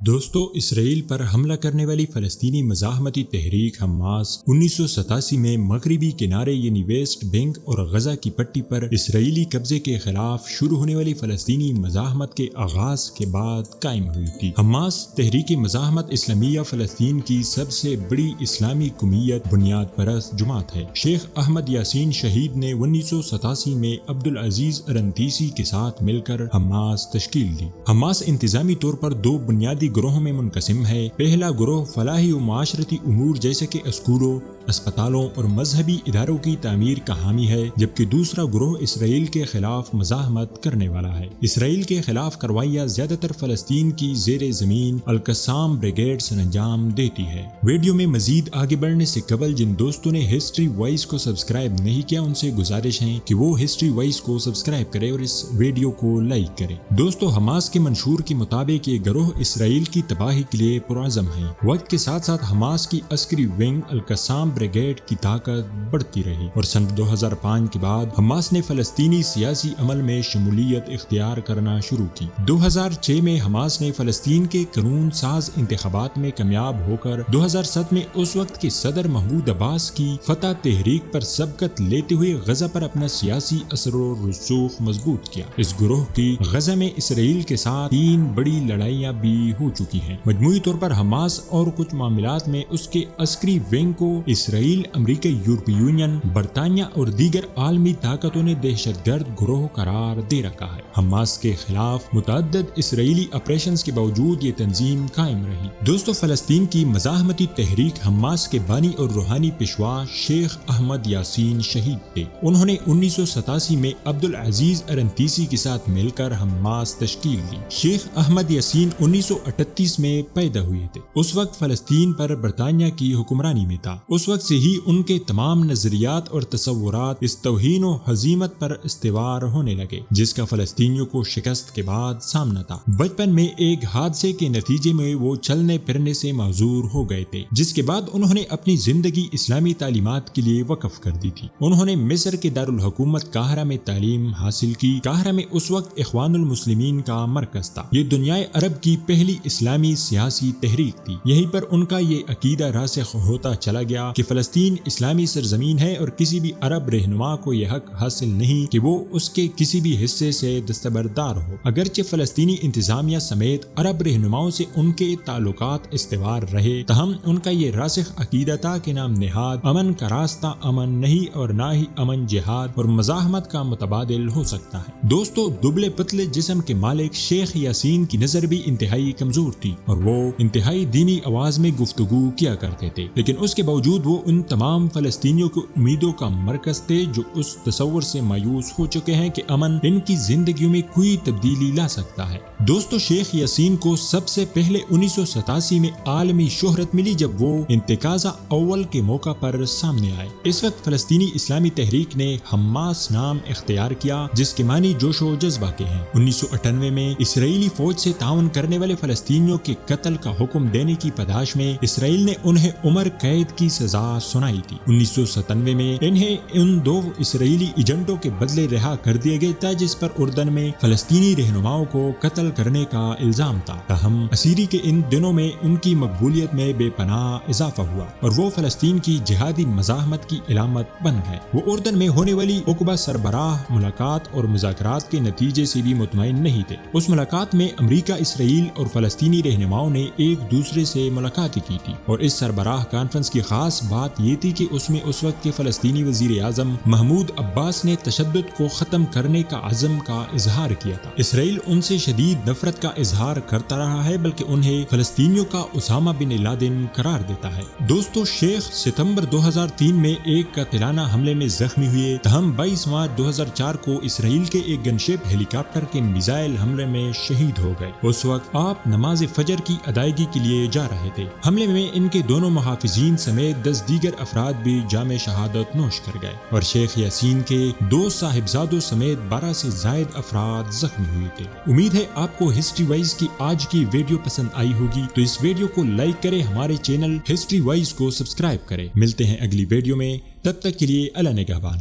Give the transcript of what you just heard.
دوستو، اسرائیل پر حملہ کرنے والی فلسطینی مزاحمتی تحریک حماس 1987 میں مغربی کنارے یعنی ویسٹ بینک اور غزہ کی پٹی پر اسرائیلی قبضے کے خلاف شروع ہونے والی فلسطینی مزاحمت کے آغاز کے بعد قائم ہوئی تھی۔ حماس تحریک مزاحمت اسلامیہ فلسطین کی سب سے بڑی اسلامی قومیت بنیاد پرست جماعت ہے۔ شیخ احمد یاسین شہید نے 1987 میں عبدالعزیز رنتیسی کے ساتھ مل کر حماس تشکیل دی۔ حماس انتظامی طور پر دو بنیادی گروہوں میں منقسم ہے۔ پہلا گروہ فلاحی و معاشرتی امور جیسے کہ اسکولوں، اسپتالوں اور مذہبی اداروں کی تعمیر کا حامی ہے، جبکہ دوسرا گروہ اسرائیل کے خلاف مزاحمت کرنے والا ہے۔ اسرائیل کے خلاف کارروائیاں زیادہ تر فلسطین کی زیر زمین القسام بریگیڈ سر انجام دیتی ہے۔ ویڈیو میں مزید آگے بڑھنے سے قبل جن دوستوں نے ہسٹری وائس کو سبسکرائب نہیں کیا ان سے گزارش ہے کہ وہ ہسٹری وائس کو سبسکرائب کرے اور اس ویڈیو کو لائک کرے۔ دوستو، حماس کے منشور کے مطابق یہ گروہ اسرائیل کی تباہی کے لیے پرعزم ہیں۔ وقت کے ساتھ ساتھ حماس کی عسکری ونگ القسام بریگیڈ کی طاقت بڑھتی رہی اور سن 2005 کے بعد حماس نے فلسطینی سیاسی عمل میں شمولیت اختیار کرنا شروع کی۔ 2006 میں حماس نے فلسطین کے قانون ساز انتخابات میں کامیاب ہو کر 2007 میں اس وقت کے صدر محمود عباس کی فتح تحریک پر سبقت لیتے ہوئے غزہ پر اپنا سیاسی اثر و رسوخ مضبوط کیا۔ اس گروہ کی غزہ میں اسرائیل کے ساتھ 3 بڑی لڑائیاں بھی ہو چکی ہیں۔ مجموعی طور پر حماس اور کچھ معاملات میں اس کے عسکری ونگ کو اسرائیل، امریکہ، یورپی یونین، برطانیہ اور دیگر عالمی طاقتوں نے دہشت گرد گروہ قرار دے رکھا ہے۔ حماس کے خلاف متعدد اسرائیلی آپریشنز کے باوجود یہ تنظیم قائم رہی۔ دوستو، فلسطین کی مزاحمتی تحریک حماس کے بانی اور روحانی پیشوا شیخ احمد یاسین شہید تھے۔ انہوں نے 1987 میں عبدالعزیز رنتیسی کے ساتھ مل کر حماس تشکیل دی۔ شیخ احمد یاسین 1938 میں پیدا ہوئے تھے۔ اس وقت فلسطین پر برطانیہ کی حکمرانی میں تھا۔ اس وقت سے ہی ان کے تمام نظریات اور تصورات اس توہین و ہزیمت پر استوار ہونے لگے، جس کا فلسطینیوں کو شکست کے بعد سامنا تھا۔ بچپن میں ایک حادثے کے نتیجے میں وہ چلنے پھرنے سے معذور ہو گئے تھے، جس کے بعد انہوں نے اپنی زندگی اسلامی تعلیمات کے لیے وقف کر دی تھی۔ انہوں نے مصر کے دارالحکومت قاہرہ میں تعلیم حاصل کی۔ قاہرہ میں اس وقت اخوان المسلمین کا مرکز تھا۔ یہ دنیائے عرب کی پہلی اسلامی سیاسی تحریک تھی۔ یہیں پر ان کا یہ عقیدہ راسخ ہوتا چلا گیا کہ فلسطین اسلامی سرزمین ہے اور کسی بھی عرب رہنما کو یہ حق حاصل نہیں کہ وہ اس کے کسی بھی حصے سے دستبردار ہو۔ اگرچہ فلسطینی انتظامیہ سمیت عرب رہنماؤں سے ان کے تعلقات استوار رہے، تاہم ان کا یہ راسخ عقیدہ تھا کہ نام نہاد امن کا راستہ امن نہیں اور نہ ہی امن جہاد اور مزاحمت کا متبادل ہو سکتا ہے۔ دوستو، دبلے پتلے جسم کے مالک شیخ یاسین کی نظر بھی انتہائی کمزور تھی اور وہ انتہائی دینی آواز میں گفتگو کیا کرتے تھے، لیکن اس کے باوجود وہ ان تمام فلسطینیوں کی امیدوں کا مرکز تھے جو اس تصور سے مایوس ہو چکے ہیں کہ امن ان کی زندگیوں میں کوئی تبدیلی لا سکتا ہے۔ دوستو، شیخ یاسین کو سب سے پہلے 1987 میں عالمی شہرت ملی جب وہ انتقاضہ اول کے موقع پر سامنے آئے۔ اس وقت فلسطینی اسلامی تحریک نے حماس نام اختیار کیا، جس کے معنی جوش و جذبہ کے ہیں۔ 1998 میں اسرائیلی فوج سے تعاون کرنے والے فلسطینیوں کے قتل کا حکم دینے کی پاداش میں اسرائیل نے انہیں عمر قید کی سزا سنائی تھی۔ 1997 میں انہیں ان 2 اسرائیلی ایجنٹوں کے بدلے رہا کر دیا گیا تھا، جس پر اردن میں فلسطینی رہنماؤں کو قتل کرنے کا الزام تھا۔ تاہم اسیری کے ان دنوں میں ان کی مقبولیت میں بے پناہ اضافہ ہوا اور وہ فلسطین کی جہادی مزاحمت کی علامت بن گئے۔ وہ اردن میں ہونے والی عقبہ سربراہ ملاقات اور مذاکرات کے نتیجے سے بھی مطمئن نہیں تھے۔ اس ملاقات میں امریکہ، اسرائیل اور فلسطینی رہنماؤں نے ایک دوسرے سے ملاقاتیں کی تھی اور اس سربراہ کانفرنس کی خاص بات یہ تھی کہ اس میں اس وقت کے فلسطینی وزیر اعظم محمود عباس نے تشدد کو ختم کرنے کا عزم کا اظہار کیا تھا۔ اسرائیل ان سے شدید نفرت کا اظہار کرتا رہا ہے، بلکہ انہیں فلسطینیوں کا اسامہ بن لادن قرار دیتا ہے۔ دوستو، شیخ ستمبر 2003 میں ایک قاتلانہ حملے میں زخمی ہوئے، تاہم 22 مارچ 2004 کو اسرائیل کے ایک گن شپ ہیلی کاپٹر کے میزائل حملے میں شہید ہو گئے۔ اس وقت آپ نماز فجر کی ادائیگی کے لیے جا رہے تھے۔ حملے میں ان کے دونوں محافظین سمیت 10 دیگر افراد بھی جام شہادت نوش کر گئے اور شیخ یاسین کے 2 صاحبزادوں سمیت 12 سے زائد افراد زخمی ہوئے تھے۔ امید ہے آپ کو ہسٹری وائز کی آج کی ویڈیو پسند آئی ہوگی، تو اس ویڈیو کو لائک کریں، ہمارے چینل ہسٹری وائز کو سبسکرائب کریں۔ ملتے ہیں اگلی ویڈیو میں، تب تک کے لیے اللہ نگہبان۔